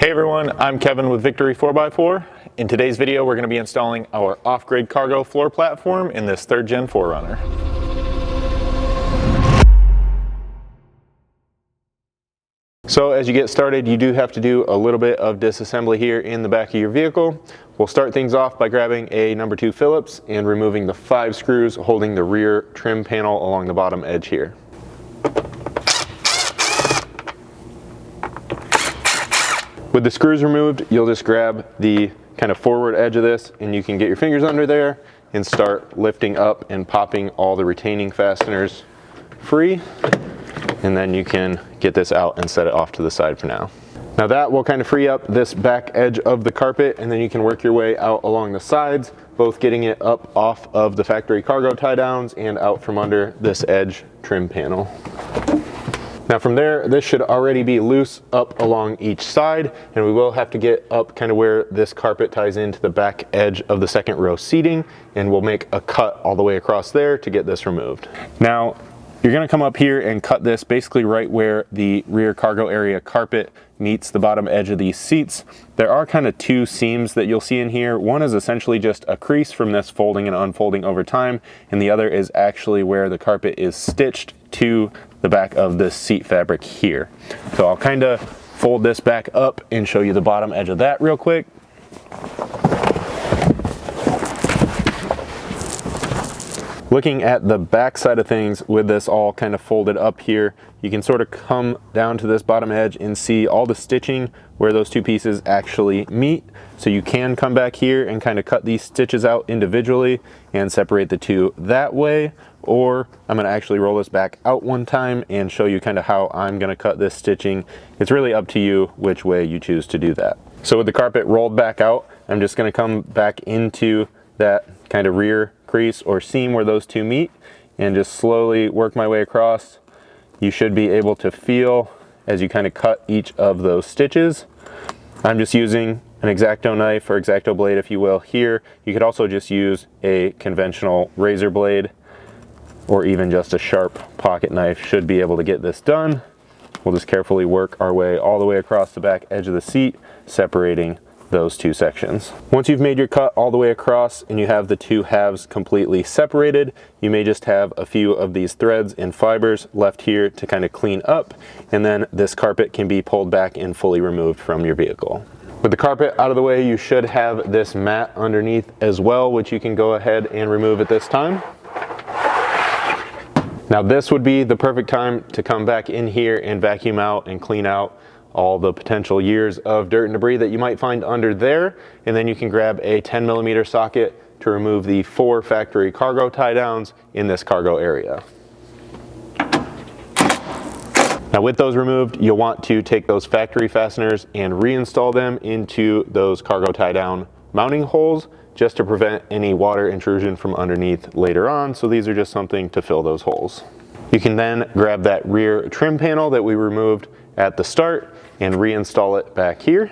Hey everyone, I'm Kevin with Victory 4x4. In today's video, we're going to be installing our off-grid cargo floor platform in this 3rd gen 4Runner. So as you get started, you do have to do a little bit of disassembly here in the back of your vehicle. We'll start things off by grabbing a number 2 Phillips and removing the 5 screws holding the rear trim panel along the bottom edge here. With the screws removed, you'll just grab the kind of forward edge of this and you can get your fingers under there and start lifting up and popping all the retaining fasteners free. And then you can get this out and set it off to the side for now. Now that will kind of free up this back edge of the carpet, and then you can work your way out along the sides, both getting it up off of the factory cargo tie downs and out from under this edge trim panel. Now from there, this should already be loose up along each side, and we will have to get up kind of where this carpet ties into the back edge of the 2nd row seating, and we'll make a cut all the way across there to get this removed. Now, you're gonna come up here and cut this basically right where the rear cargo area carpet meets the bottom edge of these seats. There are kind of 2 seams that you'll see in here. One is essentially just a crease from this folding and unfolding over time, and the other is actually where the carpet is stitched to the back of this seat fabric here. So I'll kind of fold this back up and show you the bottom edge of that real quick. Looking at the back side of things with this all kind of folded up here, you can sort of come down to this bottom edge and see all the stitching where those 2 pieces actually meet. So you can come back here and kind of cut these stitches out individually and separate the 2 that way, or I'm going to actually roll this back out one time and show you kind of how I'm going to cut this stitching. It's really up to you which way you choose to do that. So with the carpet rolled back out, I'm just going to come back into that kind of rear crease or seam where those 2 meet and just slowly work my way across. You should be able to feel as you kind of cut each of those stitches. I'm just using an X-Acto knife or X-Acto blade, if you will, here. You could also just use a conventional razor blade or even just a sharp pocket knife should be able to get this done. We'll just carefully work our way all the way across the back edge of the seat, separating those 2 sections. Once you've made your cut all the way across and you have the 2 halves completely separated, you may just have a few of these threads and fibers left here to kind of clean up, and then this carpet can be pulled back and fully removed from your vehicle. With the carpet out of the way, you should have this mat underneath as well, which you can go ahead and remove at this time. Now this would be the perfect time to come back in here and vacuum out and clean out all the potential years of dirt and debris that you might find under there, and then you can grab a 10mm socket to remove the 4 factory cargo tie downs in this cargo area. Now with those removed, you'll want to take those factory fasteners and reinstall them into those cargo tie down mounting holes just to prevent any water intrusion from underneath later on. So these are just something to fill those holes. You can then grab that rear trim panel that we removed at the start and reinstall it back here.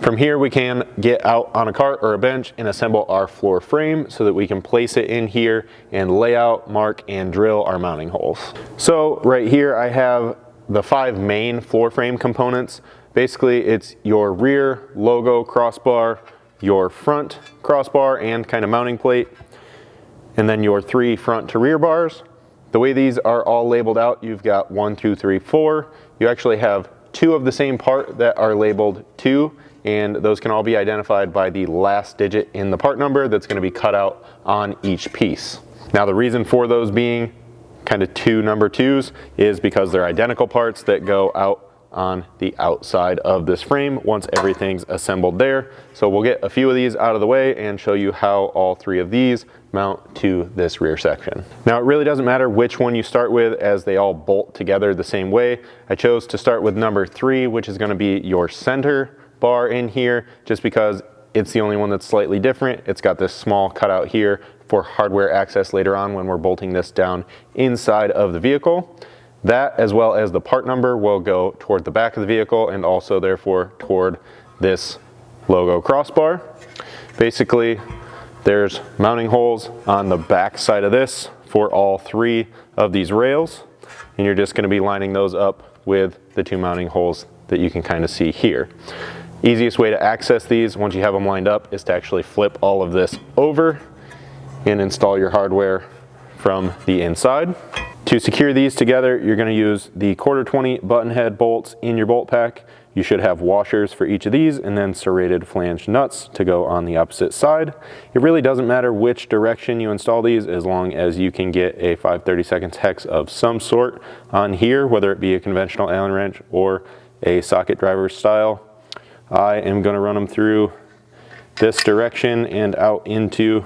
From here we can get out on a cart or a bench and assemble our floor frame so that we can place it in here and lay out, mark, and drill our mounting holes. So right here I have the 5 main floor frame components. Basically it's your rear logo crossbar, your front crossbar and kind of mounting plate, and then your 3 front to rear bars. The way these are all labeled out, you've got 1, 2, 3, 4. You actually have 2 of the same part that are labeled 2, and those can all be identified by the last digit in the part number that's going to be cut out on each piece. Now the reason for those being kind of 2 number 2s is because they're identical parts that go out on the outside of this frame once everything's assembled there. So we'll get a few of these out of the way and show you how all 3 of these mount to this rear section. Now it really doesn't matter which one you start with, as they all bolt together the same way. I chose to start with number 3, which is going to be your center bar in here, just because it's the only one that's slightly different. It's got this small cutout here for hardware access later on when we're bolting this down inside of the vehicle. That, as well as the part number, will go toward the back of the vehicle and also therefore toward this logo crossbar. Basically, there's mounting holes on the back side of this for all 3 of these rails, and you're just going to be lining those up with the 2 mounting holes that you can kind of see here. Easiest way to access these once you have them lined up is to actually flip all of this over and install your hardware from the inside. To secure these together, you're going to use the 1/4 button head bolts in your bolt pack. You should have washers for each of these and then serrated flange nuts to go on the opposite side. It really doesn't matter which direction you install these as long as you can get a 5/32 hex of some sort on here, whether it be a conventional Allen wrench or a socket driver style. I am going to run them through this direction and out into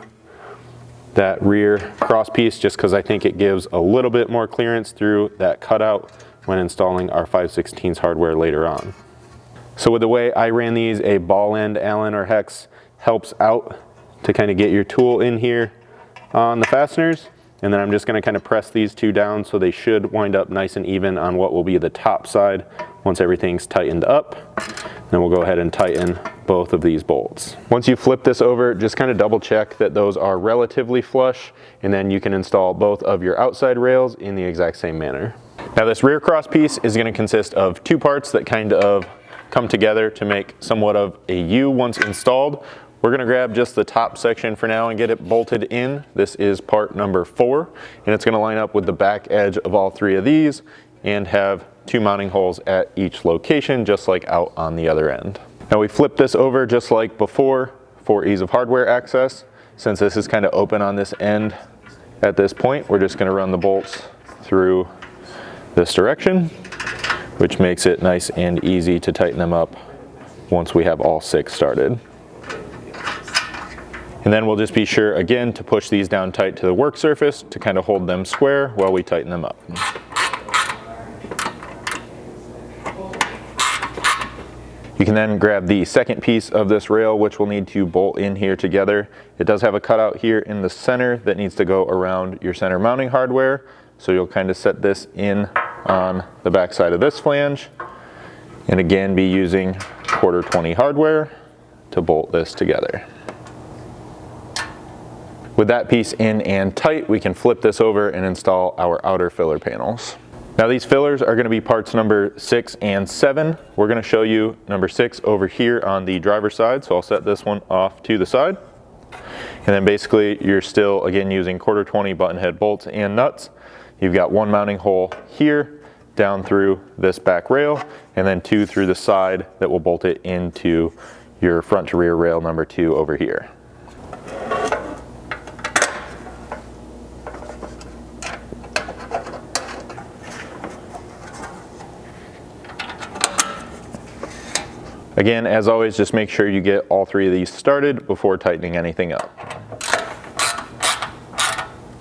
that rear cross piece just because I think it gives a little bit more clearance through that cutout when installing our 5/16 hardware later on. So with the way I ran these, a ball end Allen or hex helps out to kind of get your tool in here on the fasteners. And then I'm just going to kind of press these 2 down so they should wind up nice and even on what will be the top side once everything's tightened up. Then we'll go ahead and tighten both of these bolts. Once you flip this over, just kind of double check that those are relatively flush, and then you can install both of your outside rails in the exact same manner. Now this rear cross piece is going to consist of 2 parts that kind of come together to make somewhat of a U once installed. We're going to grab just the top section for now and get it bolted in. This is part number 4, and it's going to line up with the back edge of all 3 of these and have 2 mounting holes at each location, just like out on the other end. Now we flip this over just like before for ease of hardware access. Since this is kind of open on this end at this point, we're just going to run the bolts through this direction, which makes it nice and easy to tighten them up once we have all 6 started. And then we'll just be sure again to push these down tight to the work surface to kind of hold them square while we tighten them up. You can then grab the second piece of this rail, which we'll need to bolt in here together. It does have a cutout here in the center that needs to go around your center mounting hardware. So you'll kind of set this in on the back side of this flange, and again be using 1/4 hardware to bolt this together. With that piece in and tight, we can flip this over and install our outer filler panels. Now these fillers are going to be parts number 6 and 7. We're going to show you number 6 over here on the driver's side, so I'll set this one off to the side. And then basically you're still again using 1/4 button head bolts and nuts. You've got 1 mounting hole here down through this back rail, and then 2 through the side that will bolt it into your front to rear rail number 2 over here. Again, as always, just make sure you get all 3 of these started before tightening anything up.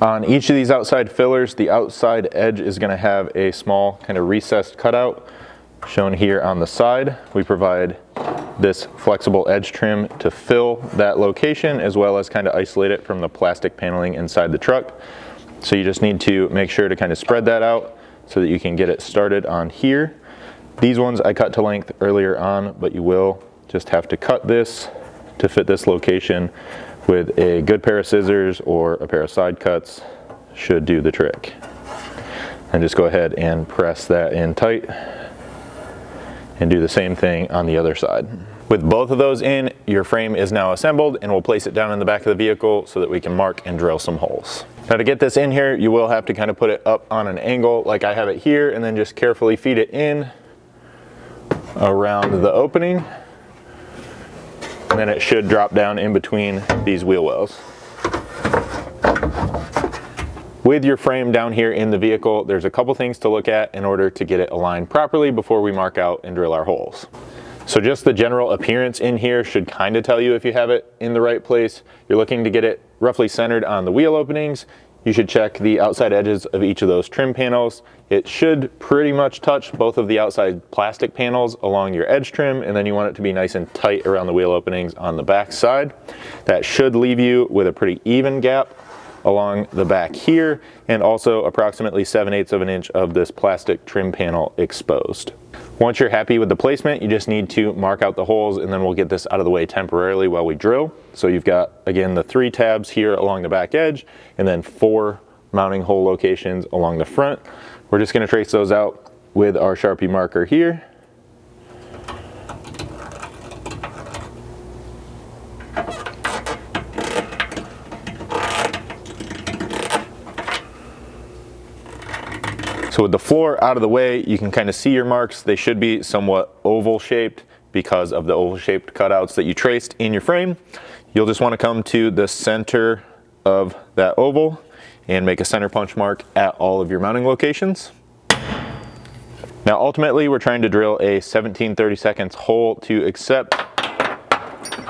On each of these outside fillers, the outside edge is going to have a small kind of recessed cutout shown here on the side. We provide this flexible edge trim to fill that location as well as kind of isolate it from the plastic paneling inside the truck. So you just need to make sure to kind of spread that out so that you can get it started on here. These ones I cut to length earlier on, but you will just have to cut this to fit this location with a good pair of scissors or a pair of side cuts should do the trick. And just go ahead and press that in tight and do the same thing on the other side. With both of those in, your frame is now assembled, and we'll place it down in the back of the vehicle so that we can mark and drill some holes. Now to get this in here, you will have to kind of put it up on an angle like I have it here, and then just carefully feed it in around the opening, and then it should drop down in between these wheel wells. With your frame down here in the vehicle, there's a couple things to look at in order to get it aligned properly before we mark out and drill our holes. So just the general appearance in here should kind of tell you if you have it in the right place. You're looking to get it roughly centered on the wheel openings. You should check the outside edges of each of those trim panels. It should pretty much touch both of the outside plastic panels along your edge trim, and then you want it to be nice and tight around the wheel openings on the back side. That should leave you with a pretty even gap along the back here, and also approximately 7/8 of an inch of this plastic trim panel exposed. Once you're happy with the placement, you just need to mark out the holes, and then we'll get this out of the way temporarily while we drill. So you've got, again, the 3 tabs here along the back edge, and then 4 mounting hole locations along the front. We're just gonna trace those out with our Sharpie marker here. So with the floor out of the way, you can kind of see your marks. They should be somewhat oval shaped because of the oval shaped cutouts that you traced in your frame. You'll just want to come to the center of that oval and make a center punch mark at all of your mounting locations. Now ultimately we're trying to drill a 17/32 hole to accept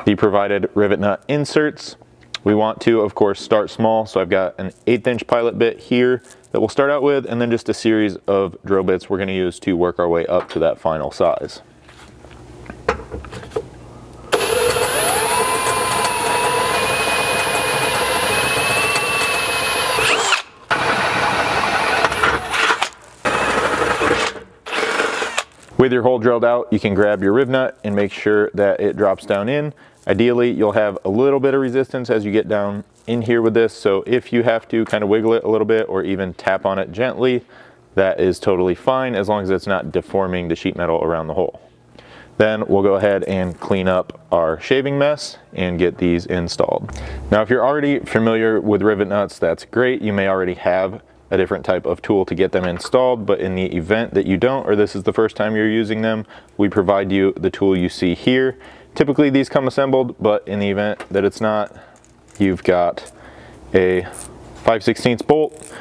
the provided rivet nut inserts. We want to, of course, start small. So I've got an 1/8 inch pilot bit here that we'll start out with, and then just a series of drill bits we're going to use to work our way up to that final size. With your hole drilled out, you can grab your rivet nut and make sure that it drops down in. Ideally, you'll have a little bit of resistance as you get down in here with this, so if you have to kind of wiggle it a little bit or even tap on it gently, that is totally fine as long as it's not deforming the sheet metal around the hole. Then we'll go ahead and clean up our shaving mess and get these installed. Now, if you're already familiar with rivet nuts, that's great. You may already have a different type of tool to get them installed, but in the event that you don't, or this is the first time you're using them, we provide you the tool you see here. Typically these come assembled, but in the event that it's not, you've got a 5/16 bolt,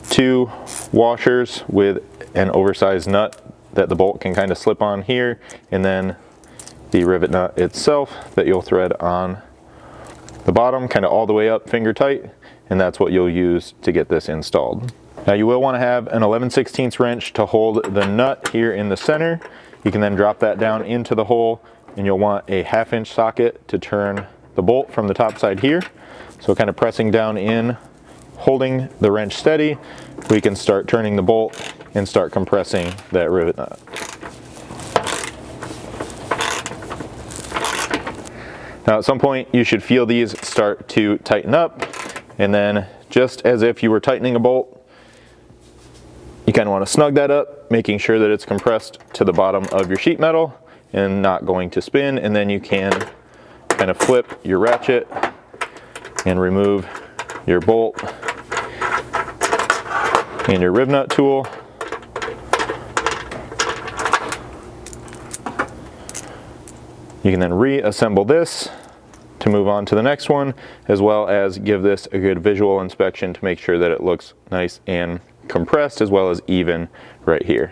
2 washers with an oversized nut that the bolt can kind of slip on here, and then the rivet nut itself that you'll thread on the bottom, kind of all the way up finger tight, and that's what you'll use to get this installed. Now you will want to have an 11/16 wrench to hold the nut here in the center. You can then drop that down into the hole, and you'll want a 1/2 inch socket to turn the bolt from the top side here. So kind of pressing down in, holding the wrench steady, we can start turning the bolt and start compressing that rivet nut. Now at some point you should feel these start to tighten up, and then just as if you were tightening a bolt, you kind of want to snug that up, making sure that it's compressed to the bottom of your sheet metal and not going to spin, and then you can kind of flip your ratchet and remove your bolt and your rivet nut tool. You can then reassemble this to move on to the next one, as well as give this a good visual inspection to make sure that it looks nice and compressed as well as even right here.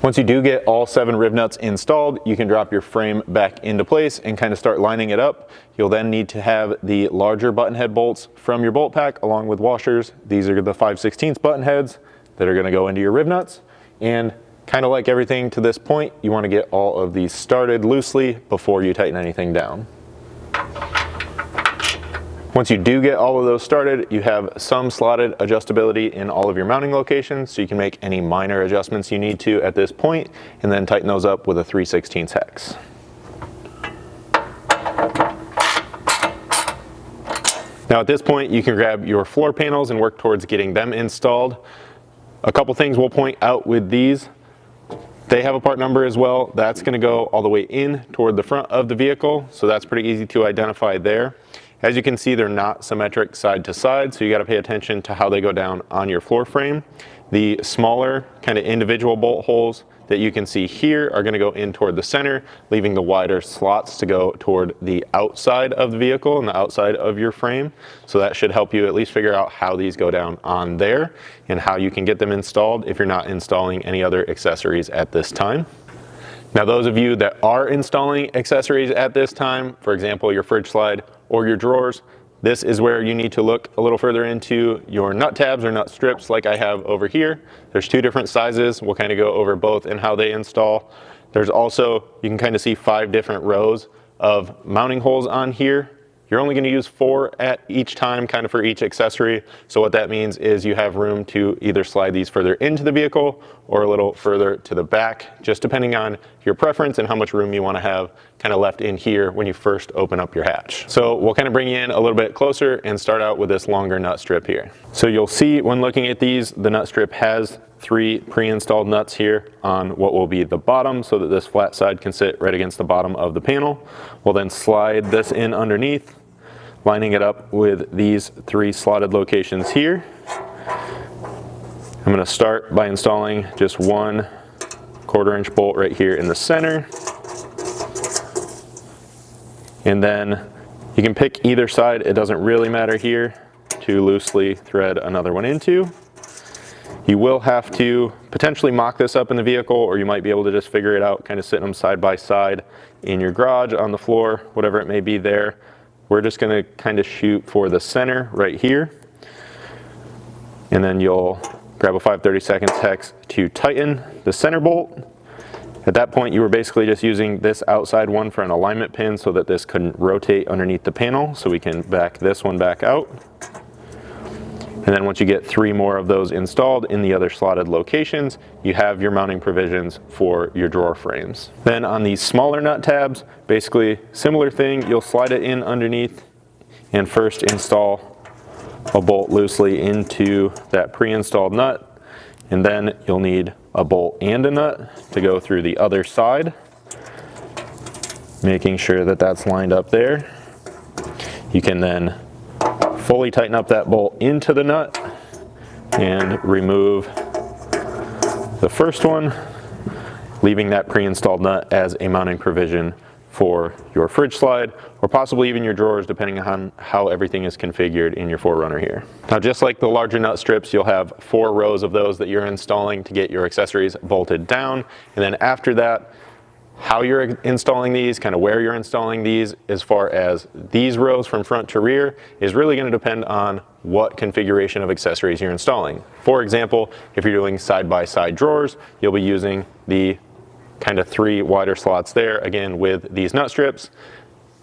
Once you do get all 7 rivet nuts installed, you can drop your frame back into place and kind of start lining it up. You'll then need to have the larger button head bolts from your bolt pack along with washers. These are the 5/16 button heads that are going to go into your rivet nuts. And kind of like everything to this point, you want to get all of these started loosely before you tighten anything down. Once you do get all of those started, you have some slotted adjustability in all of your mounting locations, so you can make any minor adjustments you need to at this point, and then tighten those up with a 3/16 hex. Now at this point, you can grab your floor panels and work towards getting them installed. A couple things we'll point out with these. They have a part number as well. That's going to go all the way in toward the front of the vehicle, so that's pretty easy to identify there. As you can see, they're not symmetric side to side, so you got to pay attention to how they go down on your floor frame. The smaller kind of individual bolt holes that you can see here are going to go in toward the center, leaving the wider slots to go toward the outside of the vehicle and the outside of your frame. So that should help you at least figure out how these go down on there and how you can get them installed if you're not installing any other accessories at this time. Now those of you that are installing accessories at this time, for example your fridge slide or your drawers, this is where you need to look a little further into your nut tabs or nut strips like I have over here. There's 2 different sizes. We'll kind of go over both and how they install. There's also, you can kind of see 5 different rows of mounting holes on here. You're only going to use 4 at each time, kind of for each accessory. So what that means is you have room to either slide these further into the vehicle or a little further to the back, just depending on your preference and how much room you want to have kind of left in here when you first open up your hatch. So we'll kind of bring you in a little bit closer and start out with this longer nut strip here. So you'll see when looking at these, the nut strip has 3 pre-installed nuts here on what will be the bottom so that this flat side can sit right against the bottom of the panel. We'll then slide this in underneath, lining it up with these 3 slotted locations here. I'm going to start by installing just 1 1/4-inch bolt right here in the center. And then you can pick either side, it doesn't really matter here, to loosely thread another one into. You will have to potentially mock this up in the vehicle, or you might be able to just figure it out, kind of sitting them side by side in your garage, on the floor, whatever it may be there. We're just going to kind of shoot for the center right here. And then you'll grab a 5/32 hex to tighten the center bolt. At that point, you were basically just using this outside one for an alignment pin so that this couldn't rotate underneath the panel, so we can back this one back out. And then once you get 3 more of those installed in the other slotted locations, you have your mounting provisions for your drawer frames. Then on these smaller nut tabs, basically similar thing, you'll slide it in underneath and first install a bolt loosely into that pre-installed nut. And then you'll need a bolt and a nut to go through the other side, making sure that that's lined up there. You can then fully tighten up that bolt into the nut and remove the first one, leaving that pre-installed nut as a mounting provision for your fridge slide, or possibly even your drawers, depending on how everything is configured in your 4Runner here. Now, just like the larger nut strips, you'll have 4 rows of those that you're installing to get your accessories bolted down. And then after that, how you're installing these, kind of where you're installing these, as far as these rows from front to rear, is really going to depend on what configuration of accessories you're installing. For example, if you're doing side-by-side drawers, you'll be using the kind of 3 wider slots there, again with these nut strips.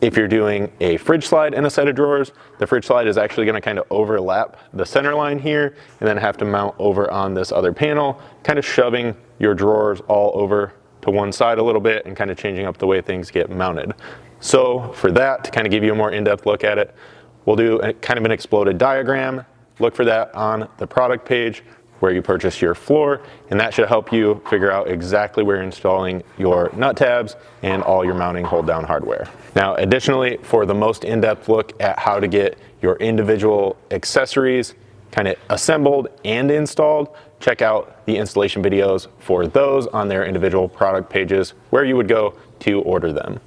If you're doing a fridge slide and a set of drawers, the fridge slide is actually going to kind of overlap the center line here and then have to mount over on this other panel, kind of shoving your drawers all over to one side a little bit and kind of changing up the way things get mounted. So for that, to kind of give you a more in-depth look at it, we'll do kind of an exploded diagram. Look for that on the product page where you purchase your floor, and that should help you figure out exactly where you're installing your nut tabs and all your mounting hold down hardware. Now, additionally, for the most in-depth look at how to get your individual accessories kind of assembled and installed, check out the installation videos for those on their individual product pages where you would go to order them.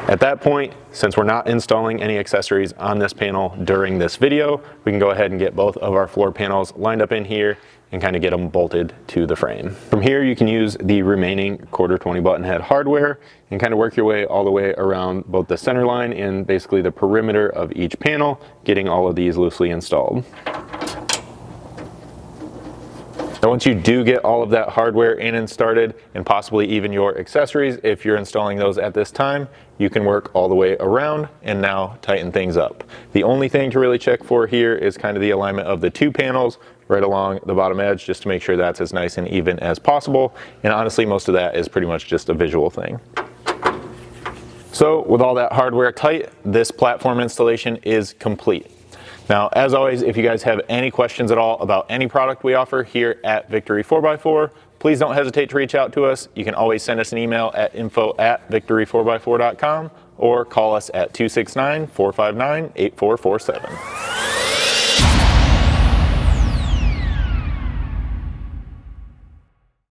At that point, since we're not installing any accessories on this panel during this video, we can go ahead and get both of our floor panels lined up in here and kind of get them bolted to the frame. From here, you can use the remaining 1/4-20 button head hardware and kind of work your way all the way around both the center line and basically the perimeter of each panel, getting all of these loosely installed. Now, once you do get all of that hardware in and started, and possibly even your accessories, if you're installing those at this time, you can work all the way around and now tighten things up. The only thing to really check for here is kind of the alignment of the 2 panels right along the bottom edge, just to make sure that's as nice and even as possible. And honestly, most of that is pretty much just a visual thing. So with all that hardware tight, this platform installation is complete. Now, as always, if you guys have any questions at all about any product we offer here at Victory 4x4, please don't hesitate to reach out to us. You can always send us an email at info@victory4x4.com or call us at 269-459-8447.